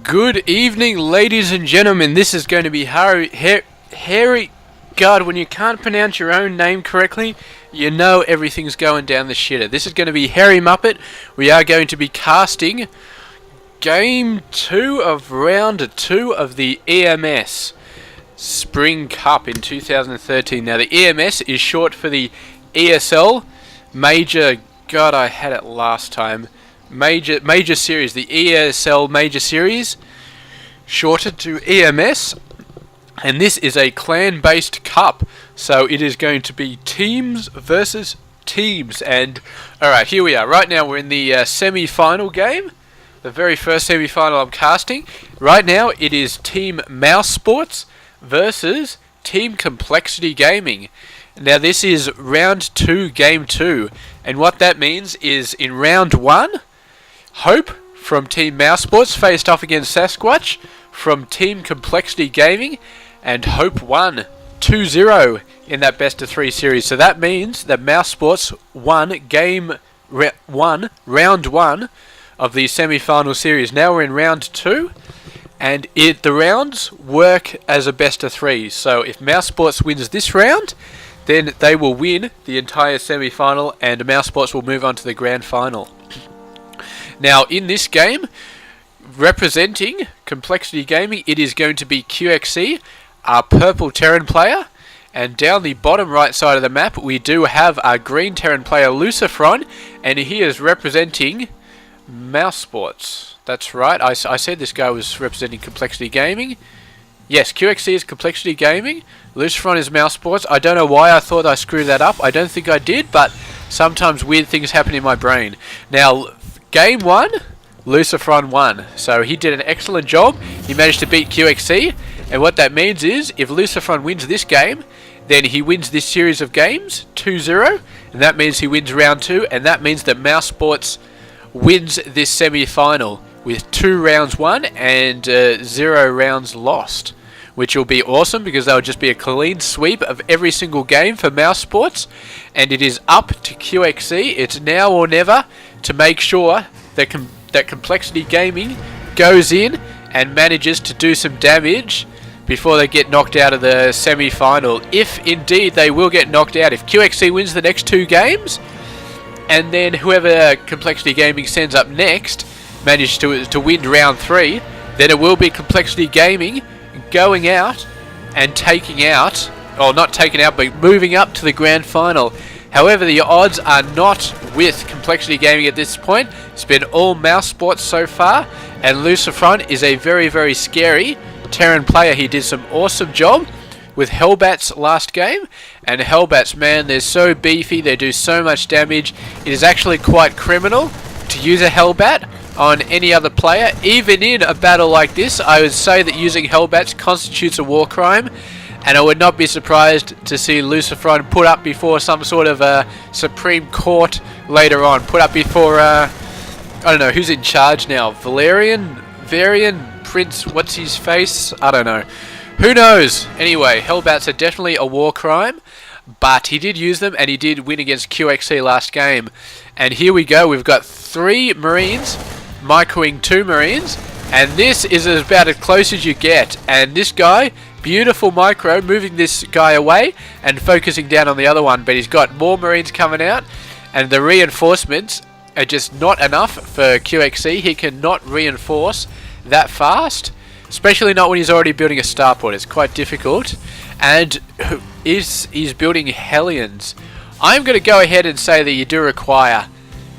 Good evening, ladies and gentlemen. This is going to be Harry. God, when you can't pronounce your own name correctly, you know everything's going down the shitter. This is going to be Harry Muppet. We are going to be casting Game 2 of Round 2 of the EMS Spring Cup in 2013. Now, the EMS is short for the ESL Major... God, I had it last time. Major Series, the ESL Major Series, shortened to EMS, and this is a clan-based cup, so it is going to be teams versus teams. And alright, here we are. Right now we're in the semi-final game, the very first semi-final I'm casting. Right now it is Team mousesports versus Team Complexity Gaming. Now this is round 2, game 2, and what that means is in round 1, Hope from Team mousesports faced off against Sasquatch from Team Complexity Gaming, and Hope won 2-0 in that best of 3 series. So that means that mousesports won round 1 of the semi-final series. Now we're in round 2, and the rounds work as a best of 3. So if mousesports wins this round, then they will win the entire semi-final, and mousesports will move on to the grand final. Now, in this game, representing Complexity Gaming, it is going to be QXC, our purple Terran player, and down the bottom right side of the map, we do have our green Terran player, LucifroN, and he is representing mousesports. That's right, I said this guy was representing Complexity Gaming. Yes, QXC is Complexity Gaming, LucifroN is mousesports. I don't know why I thought I screwed that up. I don't think I did, but sometimes weird things happen in my brain. Now, Game 1, LucifroN won, so he did an excellent job. He managed to beat QXC, and what that means is, if LucifroN wins this game, then he wins this series of games, 2-0, and that means he wins round 2, and that means that mousesports wins this semi-final with 2 rounds won and 0 rounds lost, which will be awesome because that will just be a clean sweep of every single game for mousesports, and it is up to QXC. It's now or never to make sure that that Complexity Gaming goes in and manages to do some damage before they get knocked out of the semi-final. If indeed they will get knocked out, if QXC wins the next 2 games, and then whoever Complexity Gaming sends up next manages to win round 3, then it will be Complexity Gaming going out and taking out, or not taking out, but moving up to the grand final. However, the odds are not with Complexity Gaming at this point. It's been all mousesports so far, and LucifroN is a very, very scary Terran player. He did some awesome job with Hellbats last game, and Hellbats, man, they're so beefy, they do so much damage. It is actually quite criminal to use a Hellbat on any other player. Even in a battle like this, I would say that using Hellbats constitutes a war crime, and I would not be surprised to see LucifroN put up before some sort of Supreme Court later on. Put up before, I don't know, who's in charge now? Varian, Prince, what's his face? I don't know. Who knows? Anyway, Hellbats are definitely a war crime, but he did use them, and he did win against QXC last game. And here we go, we've got 3 Marines, microing 2 Marines, and this is about as close as you get. And this guy, beautiful micro, moving this guy away and focusing down on the other one, but he's got more Marines coming out, and the reinforcements are just not enough for QXC. He cannot reinforce that fast, especially not when he's already building a starport. It's quite difficult, and he's building Hellions. I'm going to go ahead and say that you do require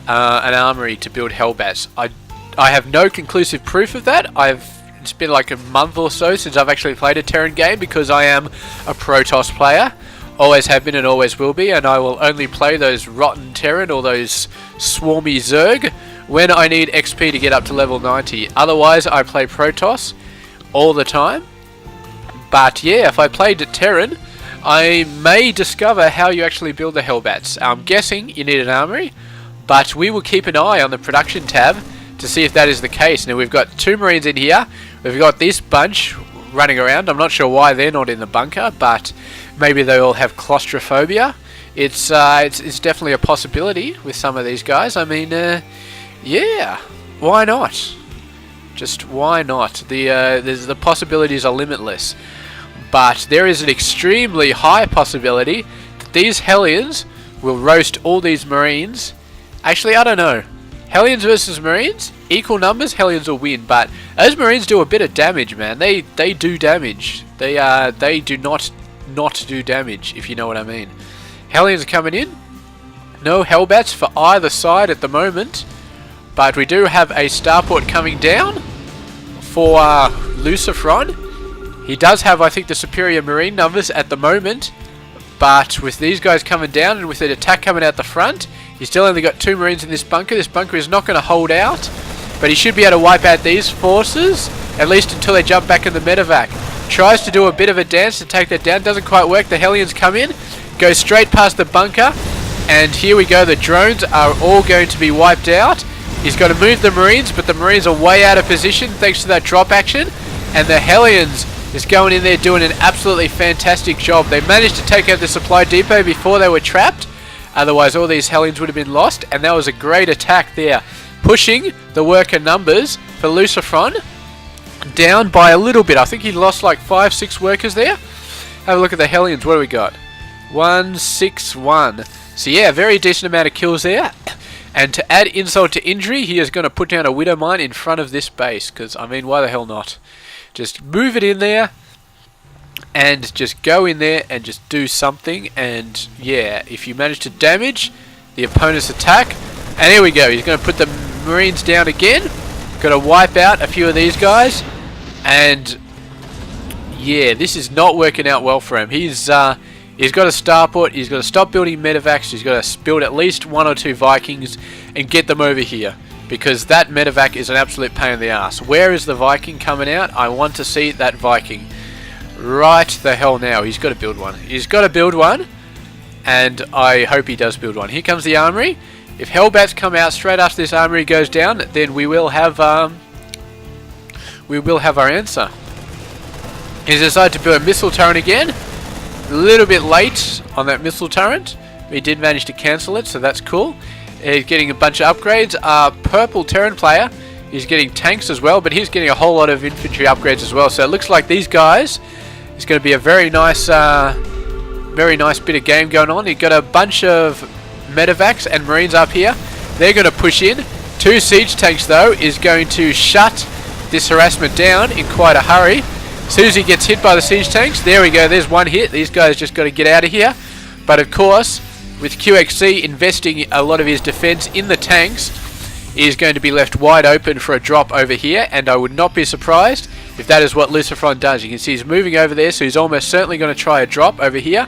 an armory to build Hellbats. I have no conclusive proof of that. It's been like a month or so since I've actually played a Terran game, because I am a Protoss player. Always have been and always will be, and I will only play those rotten Terran or those swarmy Zerg when I need XP to get up to level 90. Otherwise, I play Protoss all the time. But yeah, if I played Terran, I may discover how you actually build the Hellbats. I'm guessing you need an armory, but we will keep an eye on the production tab to see if that is the case. Now we've got 2 Marines in here. We've got this bunch running around. I'm not sure why they're not in the bunker, but maybe they all have claustrophobia. It's definitely a possibility with some of these guys. I mean, yeah, why not? Just why not? The possibilities are limitless. But there is an extremely high possibility that these Hellions will roast all these Marines. Actually, I don't know. Hellions versus Marines, equal numbers, Hellions will win. But those Marines do a bit of damage, man. They do damage. They do not do damage, if you know what I mean. Hellions are coming in. No Hellbats for either side at the moment. But we do have a starport coming down for LucifroN. He does have, I think, the superior Marine numbers at the moment. But with these guys coming down and with an attack coming out the front, he's still only got 2 Marines in this bunker. This bunker is not going to hold out. But he should be able to wipe out these forces, at least until they jump back in the medevac. Tries to do a bit of a dance to take that down. Doesn't quite work. The Hellions come in, go straight past the bunker. And here we go. The drones are all going to be wiped out. He's got to move the Marines, but the Marines are way out of position thanks to that drop action. And the Hellions is going in there doing an absolutely fantastic job. They managed to take out the supply depot before they were trapped. Otherwise, all these Hellions would have been lost. And that was a great attack there. Pushing the worker numbers for LucifroN down by a little bit. I think he lost like 5-6 workers there. Have a look at the Hellions. What do we got? 161. So yeah, very decent amount of kills there. And to add insult to injury, he is going to put down a Widow Mine in front of this base. Because, I mean, why the hell not? Just move it in there. And just go in there and just do something. And yeah, if you manage to damage the opponent's attack. And here we go. He's going to put the Marines down again. Going to wipe out a few of these guys. And yeah, this is not working out well for him. He's got a starport. He's got to stop building medevacs. He's got to build at least 1 or 2 Vikings and get them over here, because that medevac is an absolute pain in the ass. Where is the Viking coming out? I want to see that Viking right the hell now. He's got to build one. He's got to build one, and I hope he does build one. Here comes the armory. If Hellbats come out straight after this armory goes down, then we will have our answer. He's decided to build a missile turret again. A little bit late on that missile turret. We did manage to cancel it, so that's cool. He's getting a bunch of upgrades. Purple Terran player, he's getting tanks as well, but he's getting a whole lot of infantry upgrades as well. So it looks like these guys, it's going to be a very nice bit of game going on. You've got a bunch of medevacs and Marines up here. They're going to push in. 2 siege tanks, though, is going to shut this harassment down in quite a hurry. As soon as he gets hit by the siege tanks, there we go, there's one hit. These guys just got to get out of here. But of course, with QXC investing a lot of his defense in the tanks, he's going to be left wide open for a drop over here, and I would not be surprised if that is what LucifroN does. You can see he's moving over there, so he's almost certainly going to try a drop over here.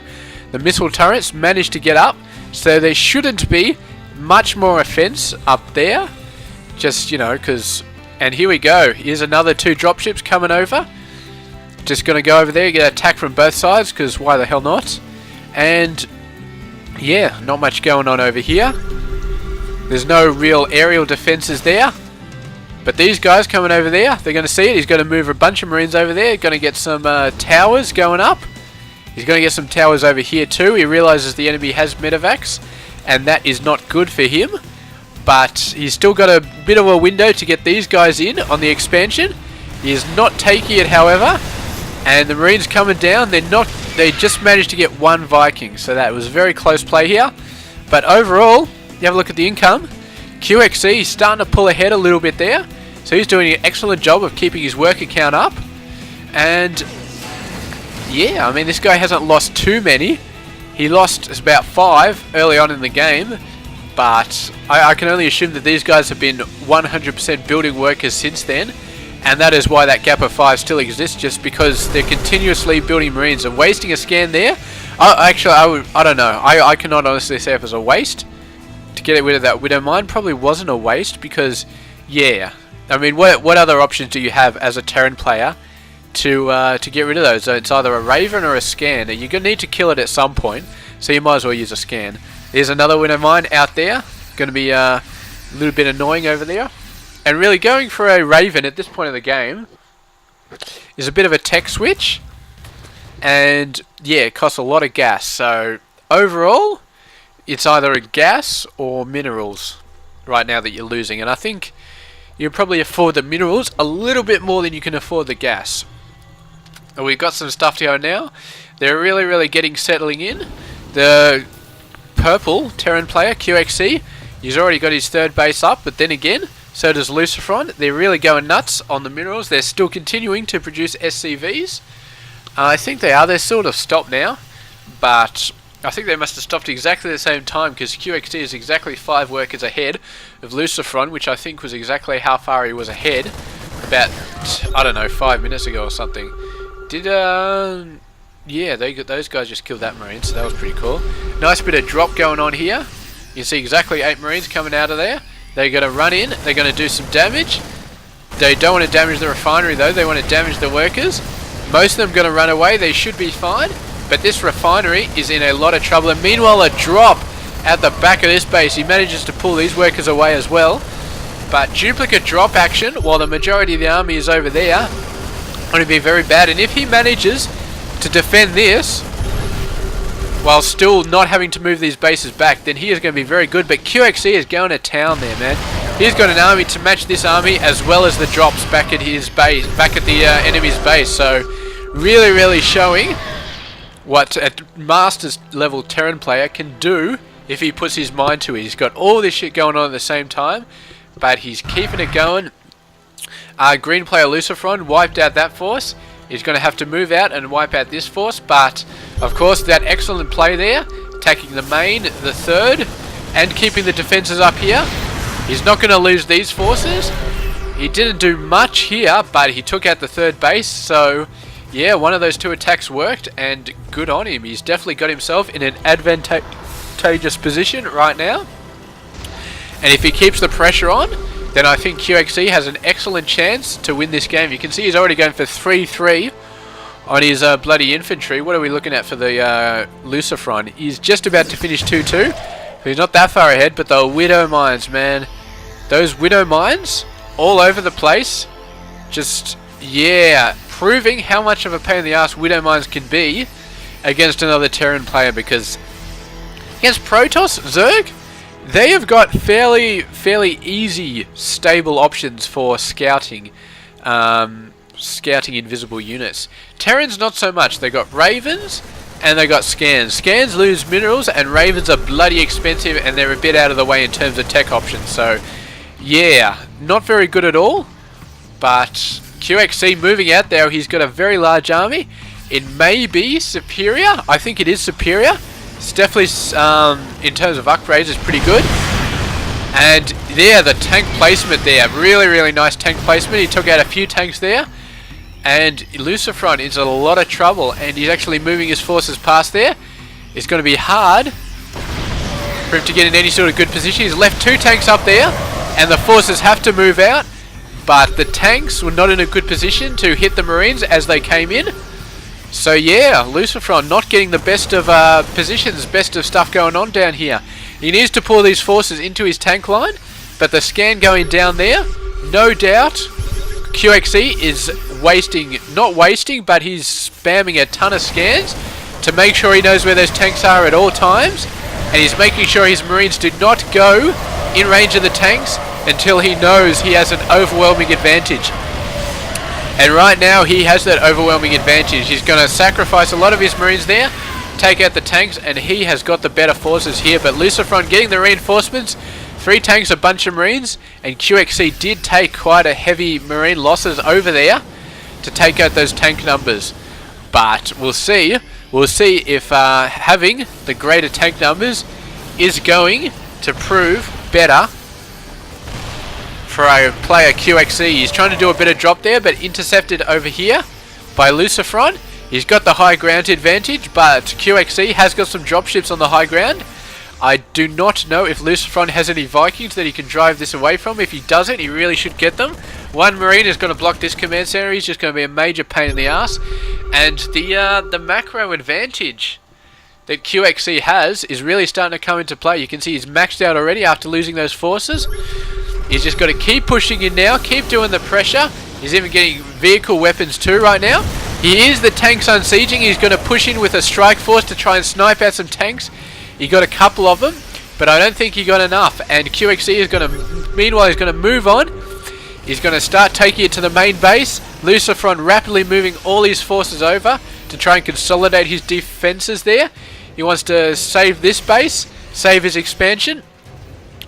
The missile turrets managed to get up, so there shouldn't be much more offense up there. Just, you know, because... And here we go. Here's another 2 dropships coming over. Just going to go over there, get attacked from both sides, because why the hell not? And yeah, not much going on over here. There's no real aerial defenses there. But these guys coming over there, they're going to see it. He's going to move a bunch of Marines over there. Going to get some towers going up. He's going to get some towers over here too. He realizes the enemy has medevacs, and that is not good for him. But he's still got a bit of a window to get these guys in on the expansion. He is not taking it, however. And the Marines coming down, they just managed to get 1 Viking. So that was a very close play here. But overall, you have a look at the income. QXC is starting to pull ahead a little bit there. So he's doing an excellent job of keeping his worker count up. And yeah, I mean, this guy hasn't lost too many. He lost about 5 early on in the game. But I can only assume that these guys have been 100% building workers since then. And that is why that gap of 5 still exists, just because they're continuously building Marines and wasting a scan there. I don't know. I cannot honestly say if it was a waste to get rid of that Widow Mine. Probably wasn't a waste because, yeah. I mean, what other options do you have as a Terran player to get rid of those? It's either a Raven or a scan. You're going to need to kill it at some point, so you might as well use a scan. There's another Widow Mine out there. Going to be a little bit annoying over there. And really going for a Raven at this point of the game is a bit of a tech switch. And yeah, it costs a lot of gas. So overall, it's either a gas or minerals right now that you're losing. And I think, you probably afford the minerals a little bit more than you can afford the gas. And we've got some stuff to go now. They're really getting settling in. The purple Terran player, QXC, he's already got his third base up, but then again, so does LucifroN. They're really going nuts on the minerals. They're still continuing to produce SCVs. I think they are. They're sort of stopped now, but I think they must have stopped exactly the same time, because QXC is exactly 5 workers ahead of LucifroN, which I think was exactly how far he was ahead about, I don't know, 5 minutes ago or something. Yeah, those guys just killed that marine, so that was pretty cool. Nice bit of drop going on here. You see exactly 8 marines coming out of there. They're going to run in, they're going to do some damage. They don't want to damage the refinery though, they want to damage the workers. Most of them going to run away, they should be fine. But this refinery is in a lot of trouble. And meanwhile, a drop at the back of this base. He manages to pull these workers away as well. But duplicate drop action, while the majority of the army is over there, going to be very bad. And if he manages to defend this while still not having to move these bases back, then he is going to be very good. But QXC is going to town there, man. He's got an army to match this army, as well as the drops back at his base, back at the enemy's base. So really showing what a Masters level Terran player can do if he puts his mind to it. He's got all this shit going on at the same time, but he's keeping it going. Green player LucifroN wiped out that force. He's going to have to move out and wipe out this force, but of course that excellent play there, attacking the main, the third, and keeping the defenses up here. He's not going to lose these forces. He didn't do much here, but he took out the third base, so yeah, one of those 2 attacks worked, and good on him. He's definitely got himself in an advantageous position right now. And if he keeps the pressure on, then I think QXC has an excellent chance to win this game. You can see he's already going for 3-3 on his bloody infantry. What are we looking at for the LucifroN? He's just about to finish 2-2. He's not that far ahead, but the Widow Mines, man. Those Widow Mines all over the place. Just, yeah, proving how much of a pain in the ass Widow Mines can be against another Terran player, because against Protoss, Zerg, they have got fairly easy, stable options for scouting, scouting invisible units. Terrans not so much. They got Ravens and they got Scans. Scans lose minerals, and Ravens are bloody expensive, and they're a bit out of the way in terms of tech options. So, yeah, not very good at all. But QXC moving out there, he's got a very large army. It may be superior. I think it is superior. It's definitely, in terms of upgrades, is pretty good. And there, the tank placement there. Really nice tank placement. He took out a few tanks there. And LucifroN is in a lot of trouble. And he's actually moving his forces past there. It's going to be hard for him to get in any sort of good position. He's left 2 tanks up there. And the forces have to move out. But the tanks were not in a good position to hit the Marines as they came in. So yeah, LucifroN not getting the best of positions, best of stuff going on down here. He needs to pull these forces into his tank line, but the scan going down there, no doubt, QXC is not wasting, but he's spamming a ton of scans to make sure he knows where those tanks are at all times, and he's making sure his Marines do not go in range of the tanks until he knows he has an overwhelming advantage. And right now he has that overwhelming advantage. He's going to sacrifice a lot of his Marines there, take out the tanks, and he has got the better forces here. But LucifroN getting the reinforcements, 3 tanks, a bunch of Marines, and QXC did take quite a heavy Marine losses over there to take out those tank numbers. But we'll see. We'll see if having the greater tank numbers is going to prove better for a player QXC. He's trying to do a bit of drop there, but intercepted over here by LucifroN. He's got the high ground advantage, but QXC has got some dropships on the high ground. I do not know if LucifroN has any Vikings that he can drive this away from. If he doesn't, he really should get them. 1 Marine is going to block this command center. He's just going to be a major pain in the ass. And the macro advantage that QXC has is really starting to come into play. You can see he's maxed out already after losing those forces. He's just got to keep pushing in now, keep doing the pressure. He's even getting vehicle weapons too right now. He is the tanks unsieging. He's going to push in with a strike force to try and snipe out some tanks. He got a couple of them, but I don't think he got enough. And QXC is going to, meanwhile, he's going to move on. He's going to start taking it to the main base. LucifroN rapidly moving all his forces over to try and consolidate his defenses there. He wants to save this base, save his expansion.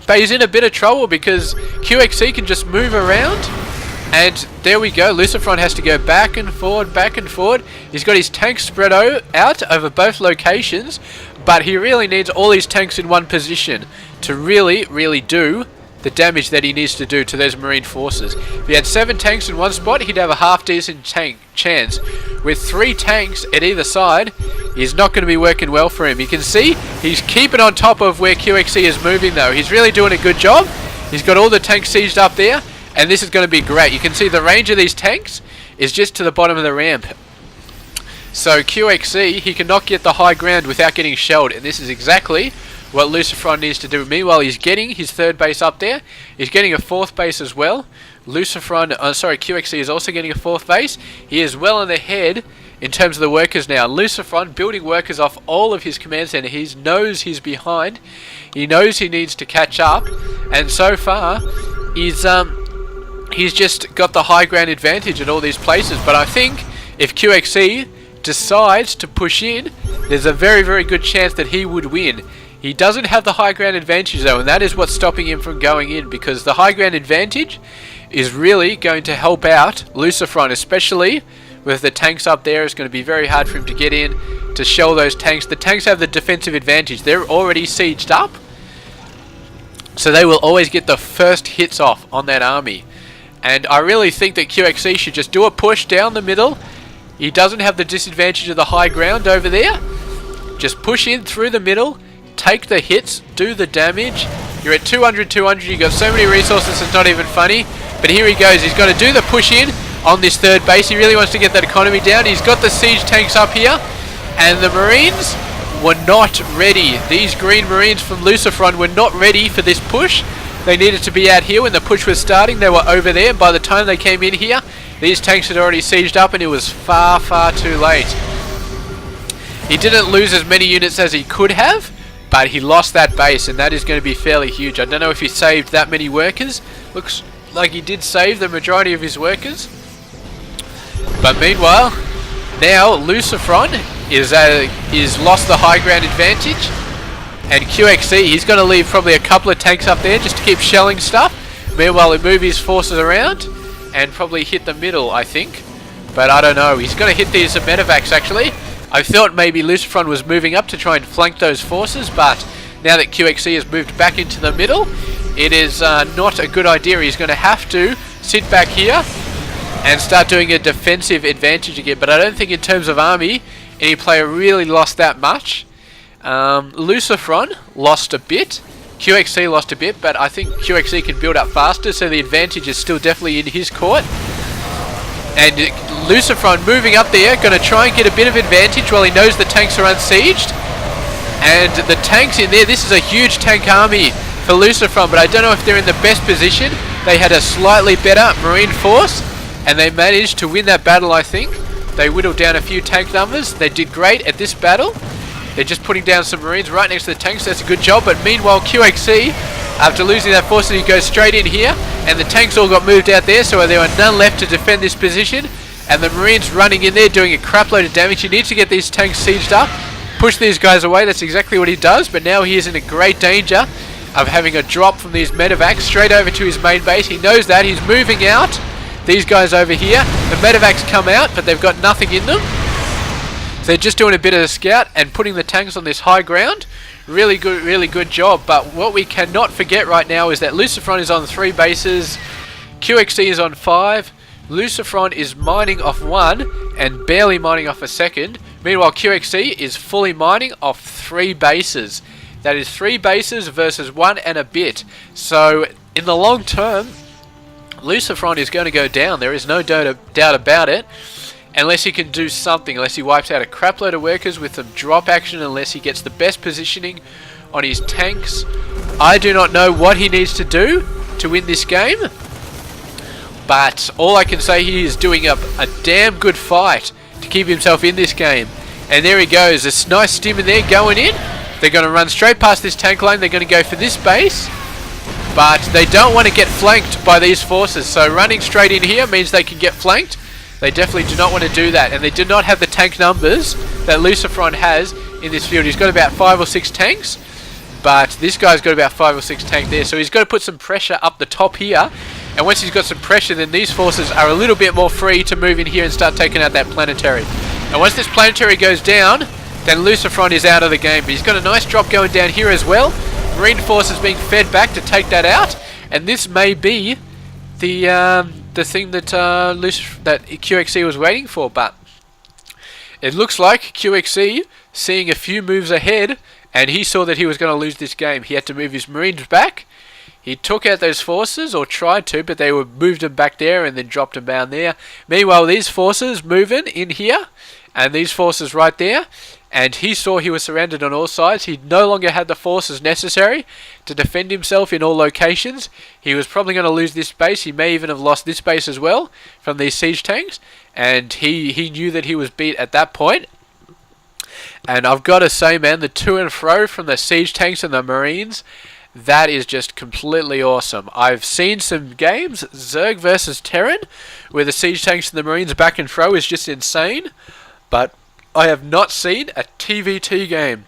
But he's in a bit of trouble because QXC can just move around. And there we go. LucifroN has to go back and forward, back and forward. He's got his tanks spread out over both locations. But he really needs all his tanks in one position to really do the damage that he needs to do to those marine forces. If he had 7 tanks in one spot, he'd have a half-decent chance. With 3 tanks at either side, he's not going to be working well for him. You can see he's keeping on top of where QXC is moving though. He's really doing a good job. He's got all the tanks sieged up there, and this is going to be great. You can see the range of these tanks is just to the bottom of the ramp. So QXC, he cannot get the high ground without getting shelled, and this is exactly what LucifroN needs to do. Meanwhile, he's getting his 3rd base up there. He's getting a 4th base as well. QXC is also getting a 4th base. He is well on the head in terms of the workers now. LucifroN building workers off all of his command center. He knows he's behind. He knows he needs to catch up. And so far, he's just got the high ground advantage at all these places. But I think if QXC decides to push in, there's a very good chance that he would win. He doesn't have the high ground advantage though, and that is what's stopping him from going in, because the high ground advantage is really going to help out LucifroN, especially with the tanks up there. It's going to be very hard for him to get in to shell those tanks. The tanks have the defensive advantage. They're already sieged up, so they will always get the first hits off on that army. And I really think that QXC should just do a push down the middle. He doesn't have the disadvantage of the high ground over there. Just push in through the middle, take the hits, do the damage. You're at 200, you've got so many resources it's not even funny. But here he goes, he's got to do the push in on this 3rd base. He really wants to get that economy down. He's got the siege tanks up here, and the Marines were not ready. These green Marines from LucifroN were not ready for this push. They needed to be out here when the push was starting. They were over there, and by the time they came in here, these tanks had already sieged up, and it was far too late. He didn't lose as many units as he could have, but he lost that base, and that is going to be fairly huge. I don't know if he saved that many workers. Looks like he did save the majority of his workers. But meanwhile, now LucifroN is lost the high ground advantage, and QXC, he's going to leave probably a couple of tanks up there just to keep shelling stuff. Meanwhile, he move his forces around and probably hit the middle, I think. But I don't know. He's going to hit these medevacs actually. I thought maybe LucifroN was moving up to try and flank those forces, but now that QXC has moved back into the middle, it is not a good idea. He's going to have to sit back here and start doing a defensive advantage again. But I don't think in terms of army, any player really lost that much. LucifroN lost a bit. QXC lost a bit, but I think QXC can build up faster, so the advantage is still definitely in his court. And LucifroN moving up there, going to try and get a bit of advantage while he knows the tanks are unsieged. And the tanks in there, this is a huge tank army for LucifroN, but I don't know if they're in the best position. They had a slightly better marine force, and they managed to win that battle, I think. They whittled down a few tank numbers. They did great at this battle. They're just putting down some Marines right next to the tanks. That's a good job. But meanwhile, QXC, after losing that force, he goes straight in here. And the tanks all got moved out there, so there were none left to defend this position. And the Marines running in there doing a crap load of damage. He needs to get these tanks sieged up, push these guys away. That's exactly what he does. But now he is in a great danger of having a drop from these medevacs straight over to his main base. He knows that. He's moving out these guys over here. The medevacs come out, but they've got nothing in them. So they're just doing a bit of a scout and putting the tanks on this high ground. Really good job. But what we cannot forget right now is that LucifroN is on 3 bases. QXC is on 5. LucifroN is mining off 1 and barely mining off a 2nd. Meanwhile, QXC is fully mining off 3 bases. That is 3 bases versus 1 and a bit. So in the long term, LucifroN is going to go down. There is no doubt about it. Unless he can do something, unless he wipes out a crap load of workers with some drop action, unless he gets the best positioning on his tanks. I do not know what he needs to do to win this game. But all I can say, he is doing a damn good fight to keep himself in this game. And there he goes, this nice stim in there going in. They're going to run straight past this tank line. They're going to go for this base. but they don't want to get flanked by these forces. So running straight in here means they can get flanked. They definitely do not want to do that, and they do not have the tank numbers that LucifroN has in this field. He's got about 5 or 6 tanks, but this guy's got about 5 or 6 tanks there, so he's got to put some pressure up the top here, and once he's got some pressure, then these forces are a little bit more free to move in here and start taking out that planetary. And once this planetary goes down, then LucifroN is out of the game, but he's got a nice drop going down here as well. Marine forces being fed back to take that out, and this may be the thing that that QXE was waiting for, but it looks like QXE seeing a few moves ahead, and he saw that he was going to lose this game. He had to move his Marines back. He took out those forces, or tried to, but they were moved them back there and then dropped them down there. Meanwhile, these forces moving in here, and these forces right there, and he saw he was surrounded on all sides. He no longer had the forces necessary to defend himself in all locations. He was probably going to lose this base. He may even have lost this base as well from these siege tanks, and he knew that he was beat at that point. And I've got to say, man, the to and fro from the siege tanks and the Marines, that is just completely awesome. I've seen some games, Zerg versus Terran, where the siege tanks and the Marines back and fro is just insane, but I have not seen a TVT game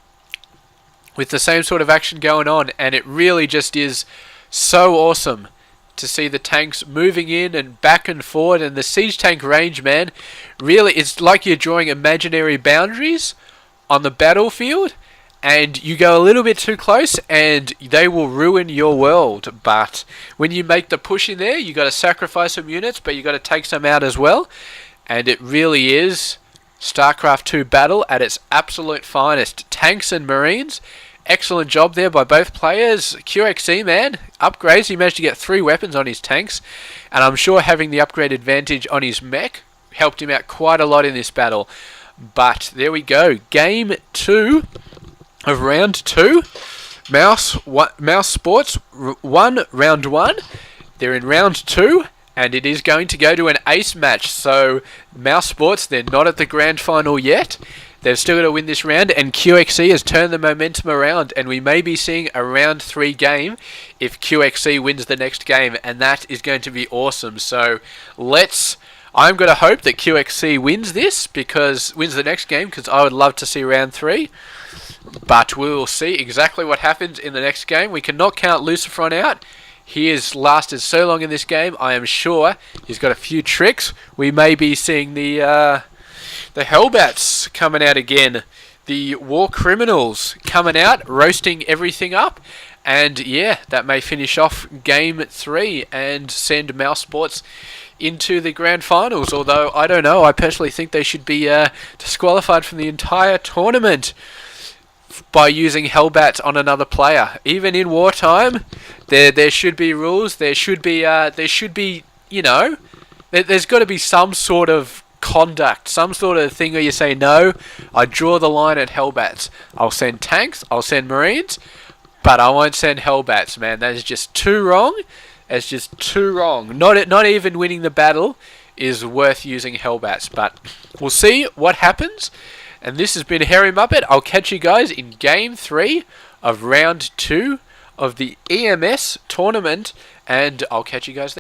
with the same sort of action going on, and it really just is so awesome to see the tanks moving in and back and forward, and the siege tank range, man, really, it's like you're drawing imaginary boundaries on the battlefield, and you go a little bit too close and they will ruin your world. But when you make the push in there, you got to sacrifice some units, but you got to take some out as well, and it really is Starcraft 2 battle at its absolute finest. Tanks and Marines, excellent job there by both players. QXE, man, upgrades. He managed to get 3 weapons on his tanks, and I'm sure having the upgrade advantage on his mech helped him out quite a lot in this battle. But there we go, game 2 of round 2. mousesports 1, round 1. They're in round 2. And it is going to go to an ace match. So mousesports, they're not at the grand final yet. They've still got to win this round, and QXE has turned the momentum around, and we may be seeing a round 3 game if QXE wins the next game, and that is going to be awesome. So I'm going to hope that QXE wins the next game, because I would love to see round 3. But we will see exactly what happens in the next game. We cannot count LucifroN out. He has lasted so long in this game. I am sure he's got a few tricks. We may be seeing the Hellbats coming out again. The War Criminals coming out, roasting everything up. And yeah, that may finish off game 3 and send mousesports into the grand finals. Although, I don't know, I personally think they should be disqualified from the entire tournament by using Hellbats on another player. Even in wartime, there should be rules. There should be you know, there's got to be some sort of conduct, some sort of thing where you say, no, I draw the line at Hellbats. I'll send tanks, I'll send Marines, but I won't send Hellbats, man. That is just too wrong. It's just too wrong. Not even winning the battle is worth using Hellbats, but we'll see what happens. And this has been xhairymuppet. I'll catch you guys in game 3 of round 2 of the EMS tournament, and I'll catch you guys there.